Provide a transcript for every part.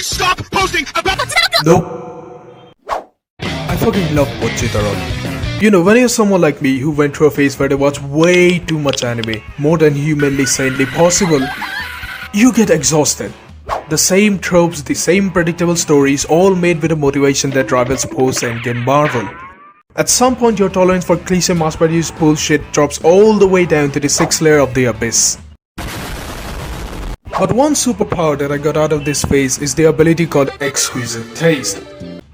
stop posting about Nope. I fucking love Bocchi the Rock. You know, when you're someone like me who went through a phase where they watch way too much anime, more than humanly sanely possible, you get exhausted. The same tropes, the same predictable stories, all made with a motivation that rivals Post Endgame Marvel. At some point your tolerance for cliché mass-produced bullshit drops all the way down to the 6th layer of the abyss. But one superpower that I got out of this phase is the ability called exquisite taste.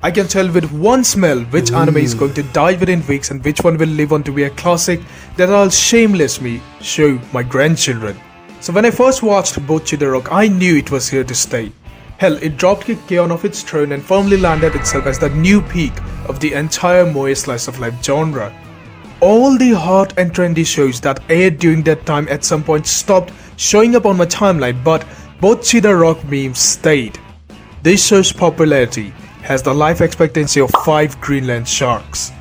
I can tell with one smell which anime is going to die within weeks and which one will live on to be a classic that I'll shamelessly show my grandchildren. So when I first watched Bocchi the Rock, I knew it was here to stay. Hell, it dropkicked K-On! Off its throne and firmly landed itself as the new peak of the entire moe slice of life genre. All the hot and trendy shows that aired during that time at some point stopped showing up on my timeline, but Bocchi the Rock memes stayed. This show's popularity has the life expectancy of 5 Greenland sharks.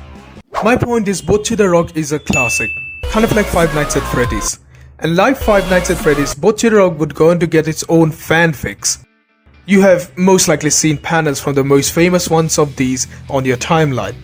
My point is, Bocchi the Rock is a classic, kind of like Five Nights at Freddy's. And like Five Nights at Freddy's, Bocchi the Rock would go on to get its own fanfics. You have most likely seen panels from the most famous ones of these on your timeline.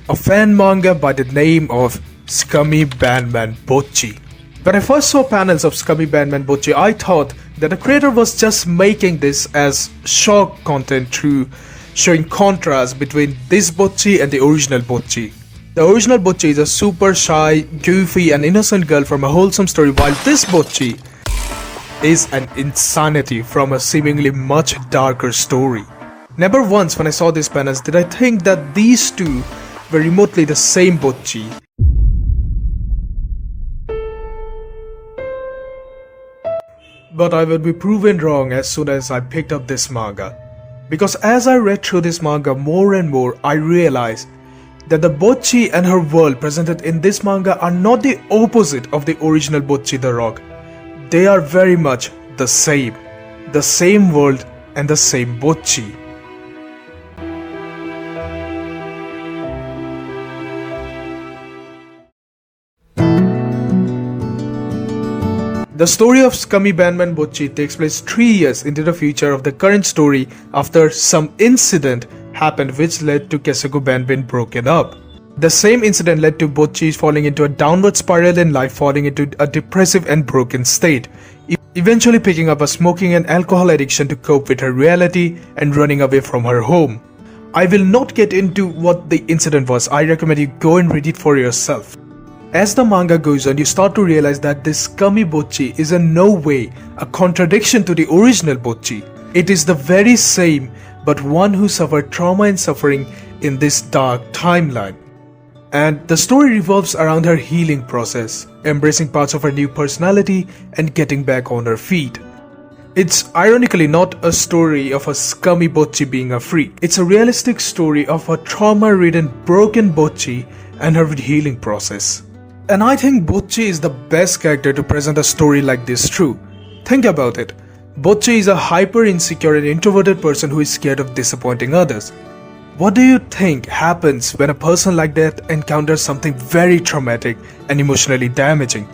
A fan manga by the name of Scummy Bandman Bocchi. When I first saw panels of Scummy Bandman Bocchi, I thought that the creator was just making this as shock content through showing contrast between this Bocchi and the original Bocchi. The original Bocchi is a super shy, goofy and innocent girl from a wholesome story, while this Bocchi is an insanity from a seemingly much darker story. Never once when I saw these panels did I think that these two were remotely the same Bocchi. But I would be proven wrong as soon as I picked up this manga. Because as I read through this manga more and more, I realized that the Bocchi and her world presented in this manga are not the opposite of the original Bocchi the Rock. They are very much the same world and the same Bocchi. The story of Scummy Bandman Bocchi takes place 3 years into the future of the current story after some incident happened which led to Kessoku Band being broken up. The same incident led to Bocchi falling into a downward spiral in life, falling into a depressive and broken state, eventually picking up a smoking and alcohol addiction to cope with her reality and running away from her home. I will not get into what the incident was. I recommend you go and read it for yourself. As the manga goes on, you start to realize that this Scummy Bocchi is in no way a contradiction to the original Bocchi. It is the very same, but one who suffered trauma and suffering in this dark timeline. And the story revolves around her healing process, embracing parts of her new personality and getting back on her feet. It's ironically not a story of a scummy Bocchi being a freak. It's a realistic story of a trauma-ridden, broken Bocchi and her healing process. And I think Bocchi is the best character to present a story like this through. Think about it. Bocchi is a hyper-insecure and introverted person who is scared of disappointing others. What do you think happens when a person like that encounters something very traumatic and emotionally damaging?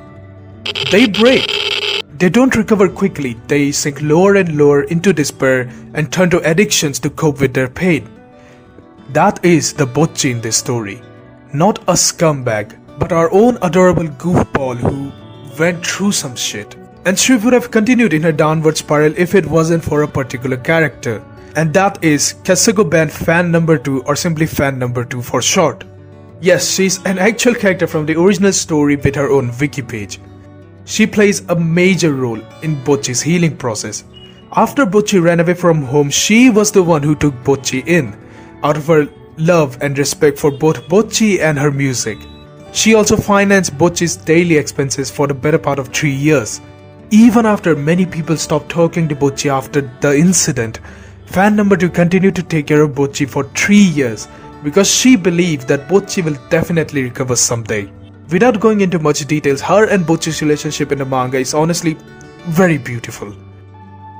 They break. They don't recover quickly. They sink lower and lower into despair and turn to addictions to cope with their pain. That is the Bocchi in this story. Not a scumbag, but our own adorable goofball who went through some shit. And she would have continued in her downward spiral if it wasn't for a particular character. And that is Kessoku Band fan number 2, or simply fan number 2 for short. Yes, she's an actual character from the original story with her own wiki page. She plays a major role in Bocchi's healing process. After Bocchi ran away from home, she was the one who took Bocchi in, out of her love and respect for both Bocchi and her music. She also financed Bocchi's daily expenses for the better part of 3 years. Even after many people stopped talking to Bocchi after the incident, fan number 2 continued to take care of Bocchi for 3 years because she believed that Bocchi will definitely recover someday. Without going into much details, her and Bocchi's relationship in the manga is honestly very beautiful.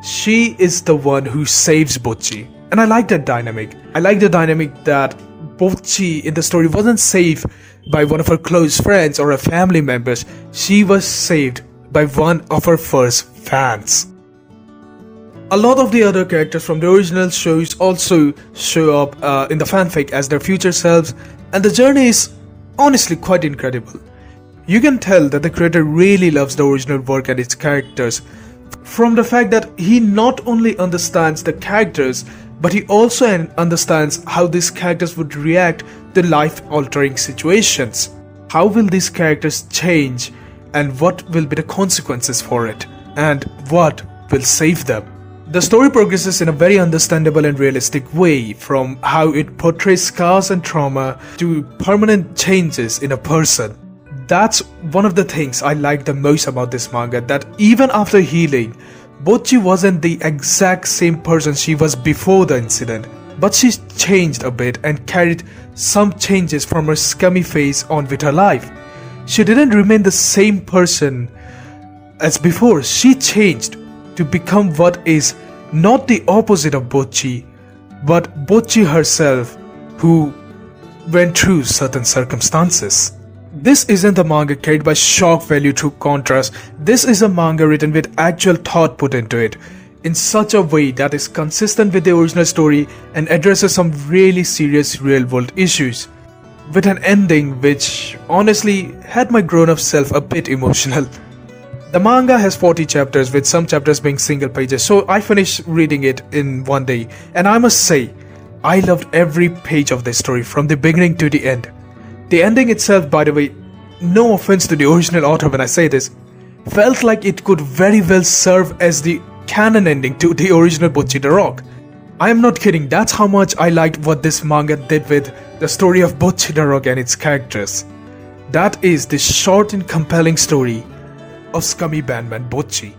She is the one who saves Bocchi, and I like that dynamic. I like the dynamic that Bocchi in the story wasn't saved by one of her close friends or her family members. She was saved by one of her first fans. A lot of the other characters from the original shows also show up in the fanfic as their future selves, and the journey is honestly quite incredible. You can tell that the creator really loves the original work and its characters, from the fact that he not only understands the characters, but he also understands how these characters would react to life-altering situations. How will these characters change, and what will be the consequences for it, and what will save them? The story progresses in a very understandable and realistic way, from how it portrays scars and trauma to permanent changes in a person. That's one of the things I like the most about this manga, that even after healing, Bocchi wasn't the exact same person she was before the incident, but she changed a bit and carried some changes from her scummy phase on with her life. She didn't remain the same person as before. She changed to become what is not the opposite of Bocchi, but Bocchi herself, who went through certain circumstances. This isn't a manga carried by shock value through contrast. This is a manga written with actual thought put into it, in such a way that is consistent with the original story and addresses some really serious real-world issues, with an ending which honestly had my grown-up self a bit emotional. The manga has 40 chapters, with some chapters being single pages, so I finished reading it in one day, and I must say, I loved every page of this story from the beginning to the end. The ending itself, by the way, no offense to the original author when I say this, felt like it could very well serve as the canon ending to the original Bocchi the Rock. I am not kidding, that's how much I liked what this manga did with the story of Bocchi the Rock and its characters. That is the short and compelling story of Scummy Bandman Bocchi.